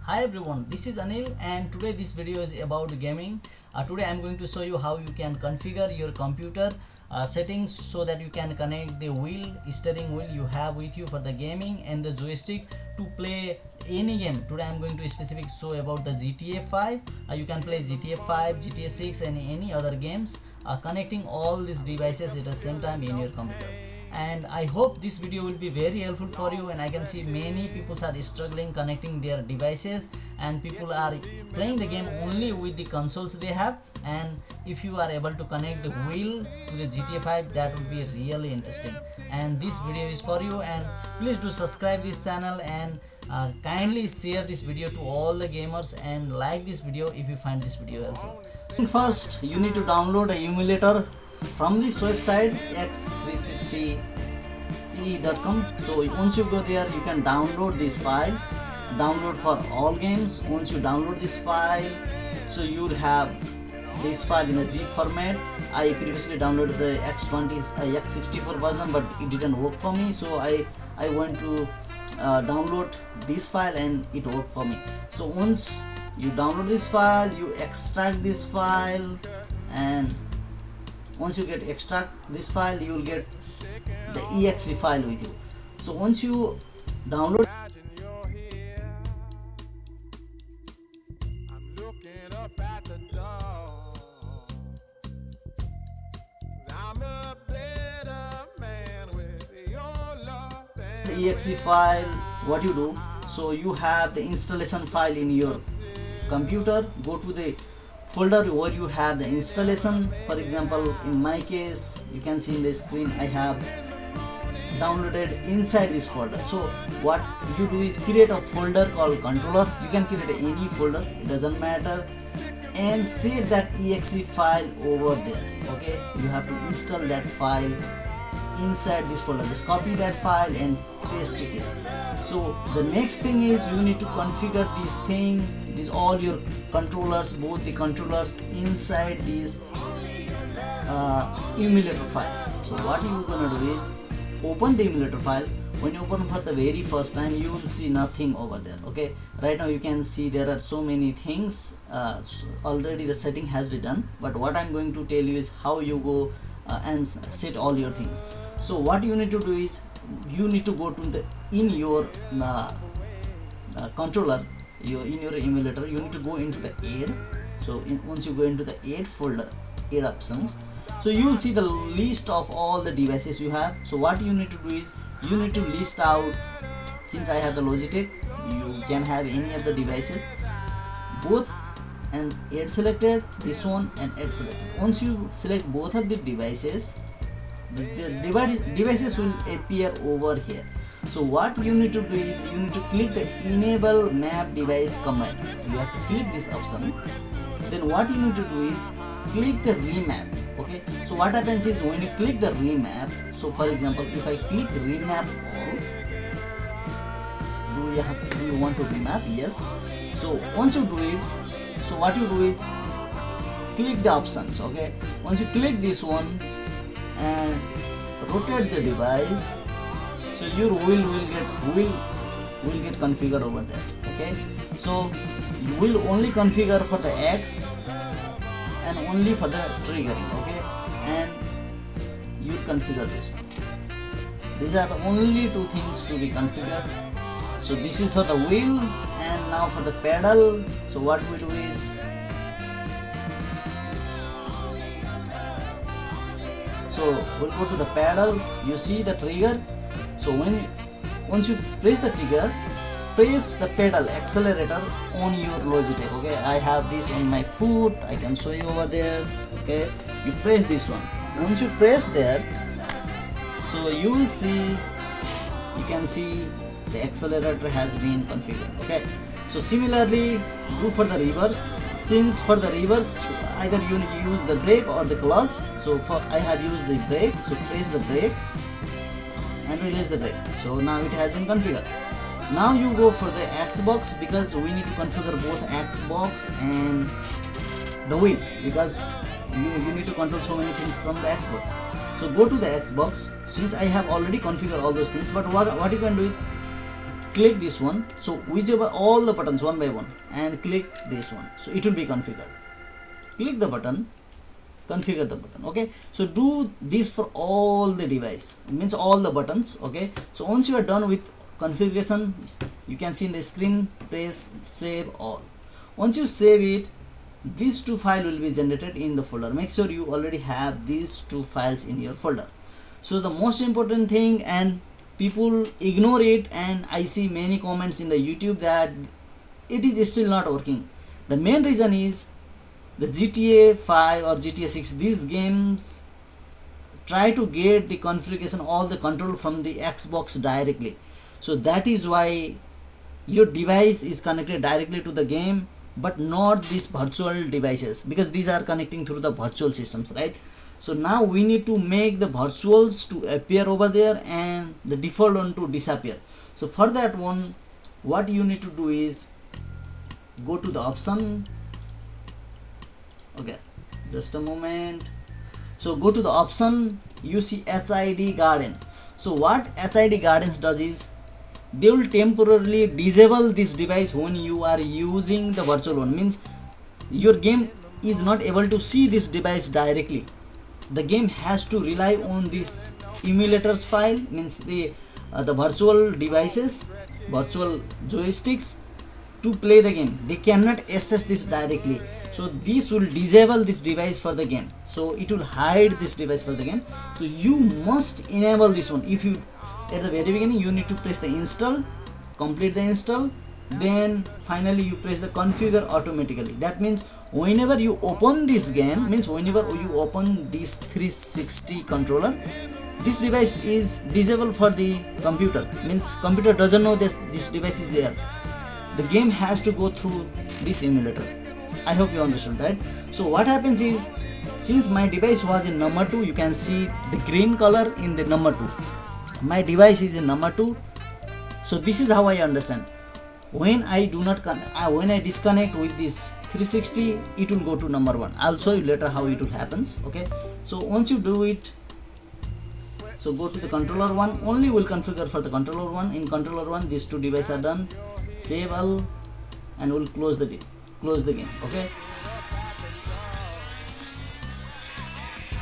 Hi everyone, this is Anil and today this video is about gaming. Today I am going to show you how you can configure your computer settings so that you can connect the steering wheel you have with you for the gaming and the joystick to play any game. Today I am going to specific show about the GTA 5. You can play GTA 5, GTA 6 and any other games connecting all these devices at the same time in your computer. And I hope this video will be very helpful for you, and I can see many people are struggling connecting their devices and people are playing the game only with the consoles they have. And if you are able to connect the wheel to the GTA 5, that would be really interesting, and this video is for you. And please do subscribe this channel and kindly share this video to all the gamers and like this video if you find this video helpful. So first you need to download a emulator from this website x360ce.com. so once you go there, you can download this file, download for all games. Once you download this file, so you'll have this file in a zip format. I previously downloaded the x64 version, but it didn't work for me, so I went to download this file and it worked for me. So once you download this file, you extract this file, and once you get extract this file, you will get the exe file with you. So once you download, the exe file, what you do, so you have the installation file in your computer. Go to the folder where you have the installation. For example, in my case, you can see in the screen I have downloaded inside this folder. So what you do is create a folder called controller. You can create any folder, it doesn't matter, and save that exe file over there. Okay, you have to install that file inside this folder. Just copy that file and paste it here. So the next thing is you need to configure this thing, this all your controllers, both the controllers inside this emulator file. So what you gonna do is open the emulator file. When you open for the very first time, you will see nothing over there. Okay, right now you can see there are so many things. Already the setting has been done, but what I'm going to tell you is how you go and set all your things. So what you need to do is you need to go to the in your controller, in your emulator, you need to go into the aid. So once you go into the aid folder, aid options, so you will see the list of all the devices you have. So what you need to do is you need to list out, since I have the Logitech, you can have any of the devices, both, and aid selected, this one and aid selected. Once you select both of the devices, the devices will appear over here. So what you need to do is you need to click the enable map device command. You have to click this option. Then what you need to do is click the remap. Okay, so what happens is when you click the remap, so for example, if I click remap all, do you want to remap? Yes. So once you do it, so what you do is click the options. Okay, once you click this one and rotate the device, so your wheel will get configured over there. Okay, so you will only configure for the X and only for the triggering. Okay, and you configure this one. These are the only two things to be configured. So this is for the wheel, and now for the pedal. So what we do is we'll go to the pedal. You see the trigger. So once you press the trigger, press the pedal accelerator on your Logitech. Okay, I have this on my foot, I can show you over there. Okay, you press this one. Once you press there, so you will see, you can see the accelerator has been configured. Okay, so similarly do for the reverse. Since for the reverse, either you use the brake or the clutch. So I have used the brake, so press the brake and release the brake. So now it has been configured. Now you go for the Xbox, because we need to configure both Xbox and the wheel, because you need to control so many things from the Xbox. So go to the Xbox. Since I have already configured all those things, but what you can do is click this one, so whichever all the buttons one by one, and click this one, so it will be configured. Click the button, configure the button. Okay, so do this for all the device, it means all the buttons. Okay, so once you are done with configuration, you can see in the screen, press save all. Once you save it, these two files will be generated in the folder. Make sure you already have these two files in your folder. So the most important thing, and people ignore it, and I see many comments in the YouTube that it is still not working. The main reason is the GTA 5 or GTA 6, these games try to get the configuration, all the control from the Xbox directly. So that is why your device is connected directly to the game, but not these virtual devices, because these are connecting through the virtual systems, right? So now we need to make the virtuals to appear over there and the default one to disappear. So for that one, what you need to do is go to the option. Okay, just a moment. So go to the option, you see HID Garden. So what HID Gardens does is, they will temporarily disable this device when you are using the virtual one. Means your game is not able to see this device directly. The game has to rely on this emulators file, means the virtual devices, virtual joysticks, to play the game. They cannot access this directly. So this will disable this device for the game. So it will hide this device for the game. So you must enable this one. If you, at the very beginning, you need to press the install, complete the install, then finally you press the configure automatically. That means whenever you open this game, means whenever you open this 360 controller, this device is disabled for the computer, means computer doesn't know this device is there. The game has to go through this emulator. I hope you understood, right? So what happens is, since my device was in number 2, you can see the green color in the number 2. My device is in number 2. So this is how I understand. When I do not when I disconnect with this 360, it will go to number 1. I'll show you later how it will happens. Okay, so once you do it, so go to the controller 1, only will configure for the controller 1. In controller 1, these two devices are done. Save all, and we'll close the game. Okay,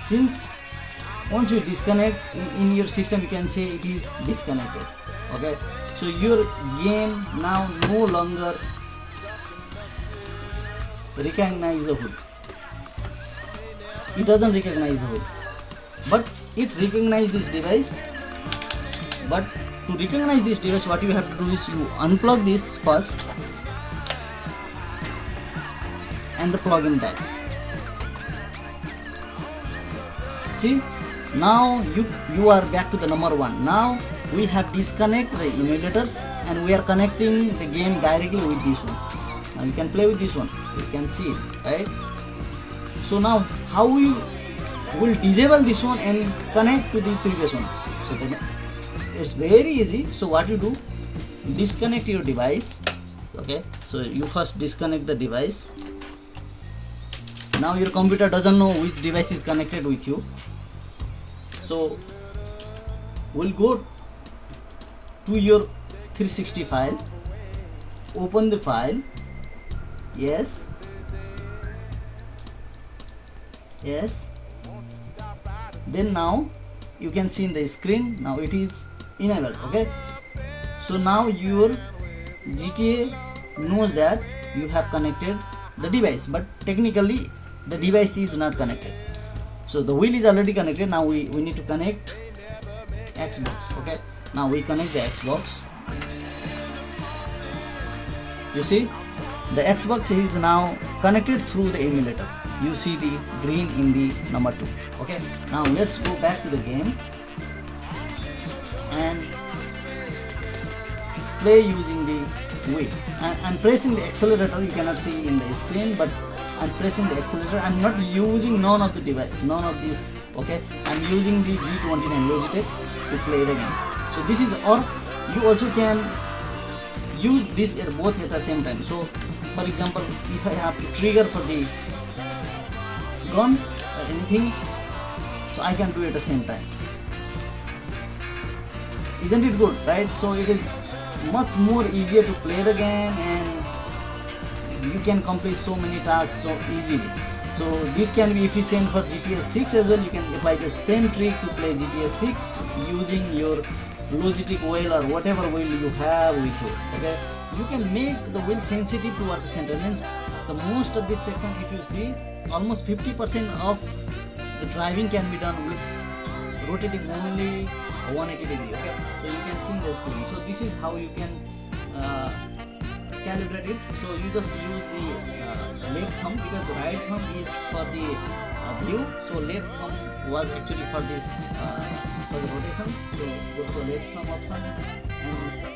since once we disconnect in your system, you can say it is disconnected. Okay, so your game now no longer recognize the hood. It doesn't recognize the hood, but it recognizes this device. But to recognize this device, what you have to do is you unplug this first and the plug in that. See, now you are back to the number 1. Now we have disconnected the emulators and we are connecting the game directly with this one. Now you can play with this one, you can see it, right? So now how we will disable this one and connect to the previous one? So then it's very easy. So what you do, disconnect your device. Okay, so you first disconnect the device. Now your computer doesn't know which device is connected with you. So we'll go to your 360 file, open the file. Yes, then now you can see in the screen, now it is enabled. Okay, so now your GTA knows that you have connected the device, but technically the device is not connected. So the wheel is already connected. Now we need to connect Xbox. Okay, now we connect the Xbox. You see, the Xbox is now connected through the emulator. You see the green in the number 2. Okay, now let's go back to the game and play using the wheel. I'm pressing the accelerator. You cannot see in the screen, but I'm pressing the accelerator. I'm not using none of the device, none of this. Okay, I'm using the G29 Logitech to play the game. So this is, or you also can use this at both at the same time. So for example, if I have to trigger for the gun or anything, so I can do it at the same time. Isn't it good, right? So it is much more easier to play the game, and you can complete so many tasks so easily. So this can be efficient for GTA 6 as well. You can apply the same trick to play GTA 6 using your Logitech wheel or whatever wheel you have with you. Okay, you can make the wheel sensitive toward the center. Means the most of this section, if you see, almost 50% of the driving can be done with rotating only 180 degree. Okay, so you can see in the screen. So this is how you can calibrate it. So you just use the left thumb, because right thumb is for the view, so left thumb was actually for this for the rotations. So go to the left thumb option and